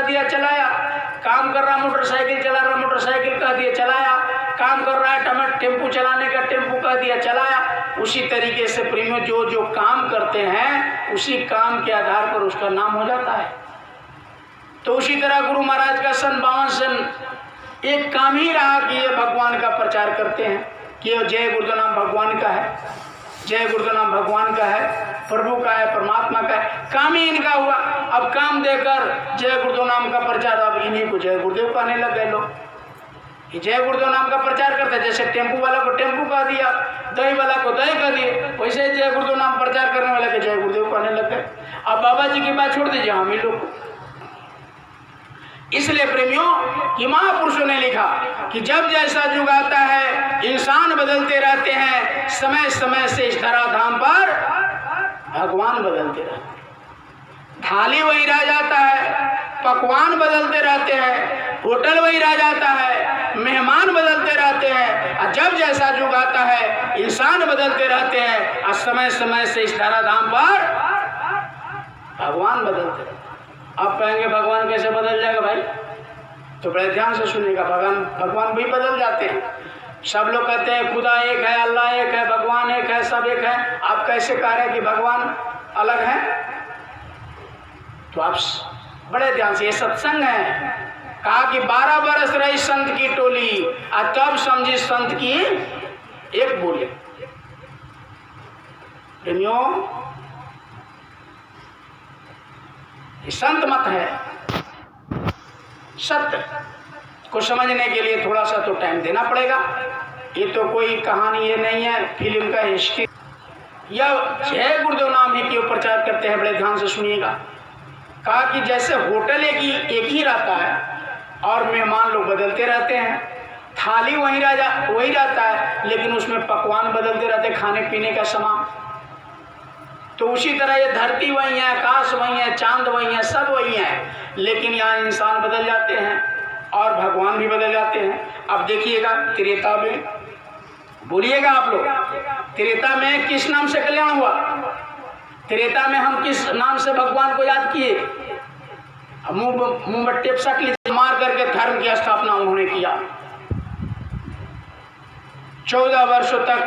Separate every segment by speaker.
Speaker 1: दिया चलाया, काम कर रहा मोटरसाइकिल चला रहा मोटरसाइकिल कह दिया चलाया, काम कर रहा है टेम्पू चलाने का टेम्पू कह दिया चलाया। उसी तरीके से प्रेमियों जो जो काम करते हैं उसी काम के आधार पर उसका नाम हो जाता है। तो उसी तरह गुरु महाराज का सन 52 एक काम ही रहा कि ये भगवान का प्रचार करते हैं कि ये जय गुरुदेव नाम भगवान का है, जय गुरुदेव नाम भगवान का है, प्रभु का है, परमात्मा का है, काम ही इनका हुआ। अब काम देकर जय गुरुदेव नाम का प्रचार, अब इन्हीं को जय गुरुदेव कहने लग गए लोग। जय गुरुदेव नाम का प्रचार करते, जैसे टेम्पू वाला को टेम्पू कह दिया, दही वाला को दही कह दिए, वैसे जय गुरुदेव नाम प्रचार करने वाले के जय गुरुदेव कहने लग गए। अब बाबा जी की बात छोड़ दीजिए, हम ही लोग। इसलिए प्रेमियों कि महापुरुषों ने लिखा कि जब जैसा युग आता है इंसान बदलते रहते हैं, समय समय से इस धराधाम पर भगवान बदलते रहते हैं। थाली वही रह जाता है, पकवान बदलते रहते हैं, होटल वही रह जाता है, मेहमान बदलते रहते हैं। और जब जैसा युग आता है इंसान बदलते रहते हैं और समय समय से इस धराधाम पर भगवान बदलते रहते हैं। आप कहेंगे भगवान कैसे बदल जाएगा भाई? तो बड़े ध्यान से सुनिएगा, भगवान भी बदल जाते हैं। सब लोग कहते हैं खुदा एक है, अल्लाह एक है, भगवान एक है, सब एक है। आप कैसे कह रहे हैं कि भगवान अलग है? तो आप बड़े ध्यान से, ये सत्संग है। कहा कि 12 बरस रही संत की टोली और तब समझी संत की एक बोली। प्रेमियों ये संत मत है। सत्य को समझने के लिए थोड़ा सा तो टाइम देना पड़ेगा। ये तो कोई कहानी ये नहीं है फिल्म का हिस्ट्री। यह जय गुरुदेव नाम ही के प्रचार करते हैं, बड़े ध्यान से सुनिएगा। कहा कि जैसे होटल एक ही रहता है और मेहमान लोग बदलते रहते हैं, थाली वही रहता है लेकिन उसमें पकवान बदलते रहते हैं, खाने पीने का सामान। तो उसी तरह ये धरती वही है, आकाश वही है, चांद वही है, सब वही है, लेकिन यहाँ इंसान बदल जाते हैं और भगवान भी बदल जाते हैं। अब देखिएगा त्रेता में, बोलिएगा आप लोग, त्रेता में किस नाम से कल्याण हुआ? त्रेता में हम किस नाम से भगवान को याद किए? मुंह में टेप सक लीजिए, मार करके धर्म की स्थापना उन्होंने किया। 14 वर्षों तक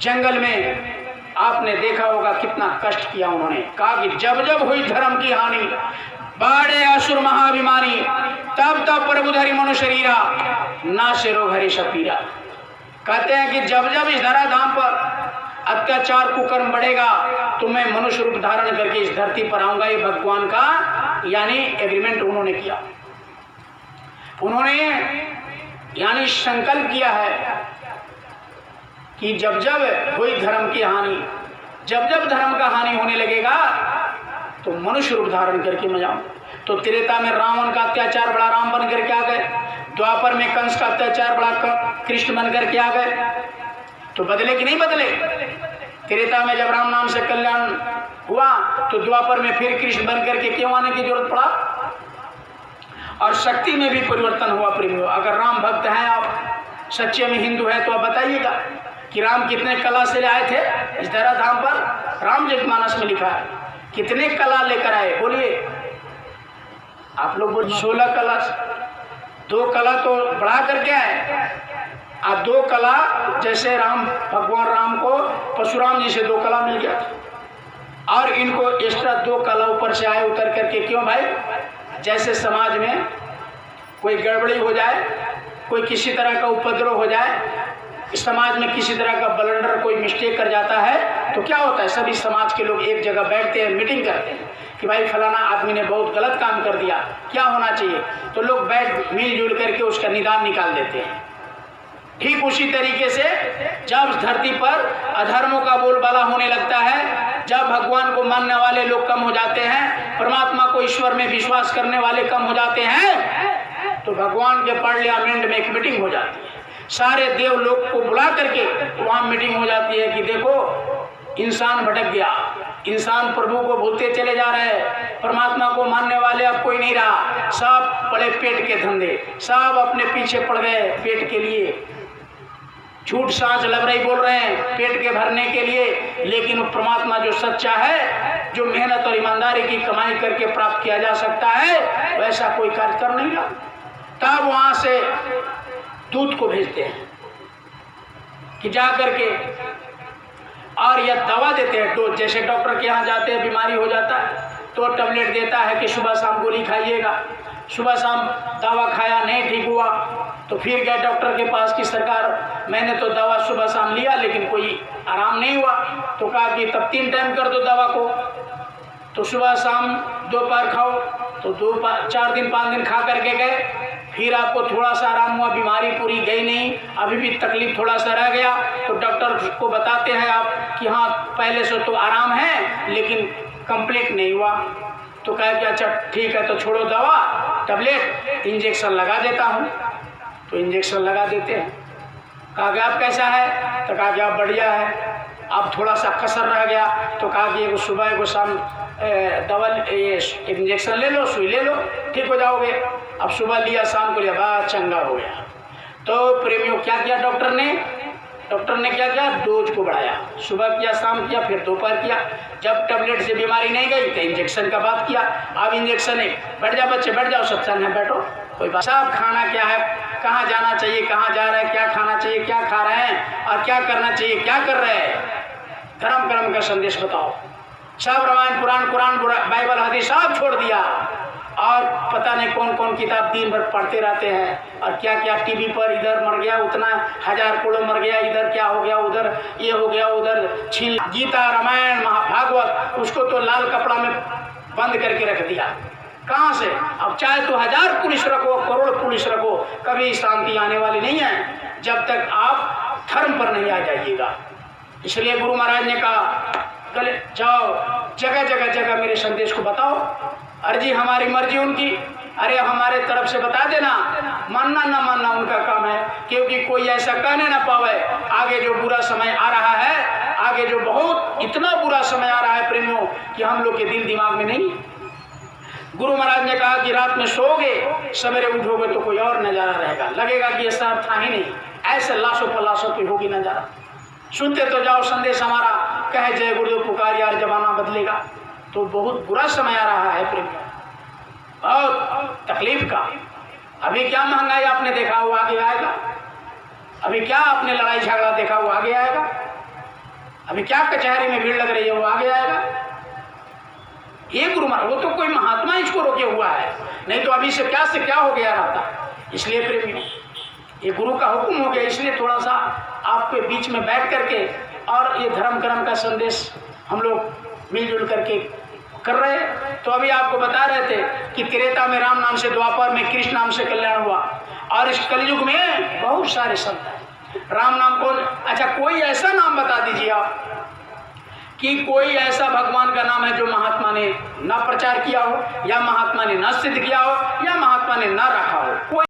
Speaker 1: जंगल में आपने देखा होगा कितना कष्ट किया उन्होंने। कहा कि जब जब हुई धर्म की हानि, बाढ़े असुर महाभिमानी, तब तब प्रभु धरि मनु शरीरा, नाशे रोग हरि शपीरा। कहते हैं कि जब जब इस धराधाम पर अत्याचार कुकर्म बढ़ेगा तो मैं मनुष्य रूप धारण करके इस धरती पर आऊंगा। ये भगवान का यानी एग्रीमेंट उन्होंने किया। उन्होंने यानी संकल्प किया है कि जब जब हुई धर्म की हानि, जब जब धर्म का हानि होने लगेगा तो मनुष्य रूप धारण करके मैं जाऊं। तो त्रेता में रावण का अत्याचार बड़ा, राम बन करके आ गए। द्वापर में कंस का अत्याचार बड़ा, कृष्ण बन करके आ गए। तो बदले कि नहीं बदले? त्रेता में जब राम नाम से कल्याण हुआ तो द्वापर में फिर कृष्ण बन करके क्यों आने की जरूरत पड़ा? और शक्ति में भी परिवर्तन हुआ। प्रेमियों, अगर राम भक्त हैं आप, सच्चे में हिंदू है, तो आप बताइएगा कि राम कितने कला से आए थे इस धराधाम पर। रामचरितमानस में लिखा है कितने कला लेकर आए, बोलिए आप लोग। बोलिए 16 कला, 2 कला तो बढ़ा करके आए और 2 कला, जैसे भगवान राम को परशुराम जी से 2 कला मिल गया और इनको एक्स्ट्रा 2 कला ऊपर से आए उतर करके। क्यों भाई? जैसे समाज में कोई गड़बड़ी हो जाए, कोई किसी तरह का उपद्रव हो जाए, समाज में किसी तरह का ब्लंडर कोई मिस्टेक कर जाता है तो क्या होता है? सभी समाज के लोग एक जगह बैठते हैं, मीटिंग करते हैं कि भाई फलाना आदमी ने बहुत गलत काम कर दिया, क्या होना चाहिए? तो लोग बैठ मिलजुल करके उसका निदान निकाल देते हैं। ठीक उसी तरीके से जब धरती पर अधर्मों का बोलबाला होने लगता है, जब भगवान को मानने वाले लोग कम हो जाते हैं, परमात्मा को ईश्वर में विश्वास करने वाले कम हो जाते हैं, तो भगवान के पार्लियामेंट में एक मीटिंग हो जाती है। सारे देव लोग को बुला करके वहाँ मीटिंग हो जाती है कि देखो इंसान भटक गया, इंसान प्रभु को भूलते चले जा रहे हैं, परमात्मा को मानने वाले अब कोई नहीं रहा, सब पड़े पेट के धंधे, सब अपने पीछे पड़ गए पेट के लिए, झूठ सांच लबरई बोल रहे हैं पेट के भरने के लिए। लेकिन परमात्मा जो सच्चा है जो मेहनत और ईमानदारी की कमाई करके प्राप्त किया जा सकता है, वैसा कोई कार्य कर नहीं रहा। तब वहां से दूत को भेजते हैं कि जा करके और यह दवा देते हैं डोज। जैसे डॉक्टर के यहाँ जाते हैं, बीमारी हो जाता है तो टैबलेट देता है कि सुबह शाम गोली खाइएगा। सुबह शाम दवा खाया, नहीं ठीक हुआ तो फिर गए डॉक्टर के पास कि सरकार मैंने तो दवा सुबह शाम लिया लेकिन कोई आराम नहीं हुआ। तो कहा कि तब 3 टाइम कर दो दवा को, तो सुबह शाम दोपहर खाओ। तो 4 दिन 5 दिन खा करके गए, फिर आपको थोड़ा सा आराम हुआ, बीमारी पूरी गई नहीं, अभी भी तकलीफ थोड़ा सा रह गया। तो डॉक्टर को बताते हैं आप कि हाँ पहले से तो आराम है लेकिन कंप्लीट नहीं हुआ। तो कहे कि अच्छा ठीक है तो छोड़ो दवा, टैबलेट इंजेक्शन लगा देता हूँ। तो इंजेक्शन लगा देते हैं। कहा कि आप कैसा है? तो कहा कि आप बढ़िया है। अब थोड़ा सा कसर रह गया तो कहा कि एगो सुबह एगो शाम दवा इंजेक्शन ले लो, सुई ले लो, ठीक हो जाओगे। अब सुबह लिया, शाम को लिया, बस चंगा हो गया। तो प्रेमियों क्या किया डॉक्टर ने क्या किया? डोज को बढ़ाया। सुबह किया, शाम किया, फिर दोपहर किया। जब टैबलेट से बीमारी नहीं गई तो इंजेक्शन का बात किया। अब इंजेक्शन है, बैठ जाओ बच्चे, बैठ जाओ, सत्संग है, बैठो, कोई बात। सब खाना क्या है, कहाँ जाना चाहिए, कहाँ जा रहे हैं, क्या खाना चाहिए, क्या खा रहे हैं और क्या करना चाहिए, क्या कर रहे हैं, धर्म कर्म का संदेश बताओ। सब रामायण पुराण, कुरान, बाइबल, हदीस सब छोड़ दिया और पता नहीं कौन कौन किताब दिन भर पढ़ते रहते हैं और क्या क्या टीवी पर इधर मर गया, उतना 1000 करोड़ मर गया, इधर क्या हो गया, उधर ये हो गया, उधर छीन। गीता, रामायण, महाभागवत, उसको तो लाल कपड़ा में बंद करके रख दिया। कहाँ से? अब चाहे तो 1000 पुलिस रखो, करोड़ पुलिस रखो, कभी शांति आने वाली नहीं है जब तक आप धर्म पर नहीं आ जाइएगा। इसलिए गुरु महाराज ने कहा कल जाओ जगह जगह जगह मेरे संदेश को बताओ। अर्जी हमारी मर्जी उनकी, अरे हमारे तरफ से बता देना, मानना ना मानना उनका काम है, क्योंकि कोई ऐसा कहने ना पावे आगे जो बुरा समय आ रहा है, आगे जो बहुत इतना बुरा समय आ रहा है प्रेमियों कि हम लोग के दिल दिमाग में नहीं। गुरु महाराज ने कहा कि रात में सोओगे, सवेरे उठोगे तो कोई और नज़ारा रहेगा, लगेगा कि ये सब था ही नहीं, ऐसे लाशों पर लाशों की होगी नज़ारा। सुनते तो जाओ संदेश हमारा, कहे जय गुरुदेव पुकार यार जमाना बदलेगा। तो बहुत बुरा समय आ रहा है प्रेम, बहुत तकलीफ का। अभी क्या महंगाई आपने देखा वो आगे आएगा, अभी क्या आपने लड़ाई झगड़ा देखा वो आगे आएगा, अभी क्या कचहरी में भीड़ लग रही है वो आगे आएगा। ये गुरु महाराज, वो तो कोई महात्मा इसको रोके हुआ है, नहीं तो अभी से क्या हो गया रहता। इसलिए प्रेमी ये गुरु का हुक्म हो गया, इसलिए थोड़ा सा आपके बीच में बैठ करके और ये धर्म कर्म का संदेश हम लोग मिलजुल करके कर रहे हैं। तो अभी आपको बता रहे थे कि त्रेता में राम नाम से, द्वापर में कृष्ण नाम से कल्याण हुआ और इस कलयुग में बहुत सारे संत हैं। राम नाम को, अच्छा कोई ऐसा नाम बता दीजिए आप कि कोई ऐसा भगवान का नाम है जो महात्मा ने ना प्रचार किया हो, या महात्मा ने ना सिद्ध किया हो, या महात्मा ने ना रखा हो। कोई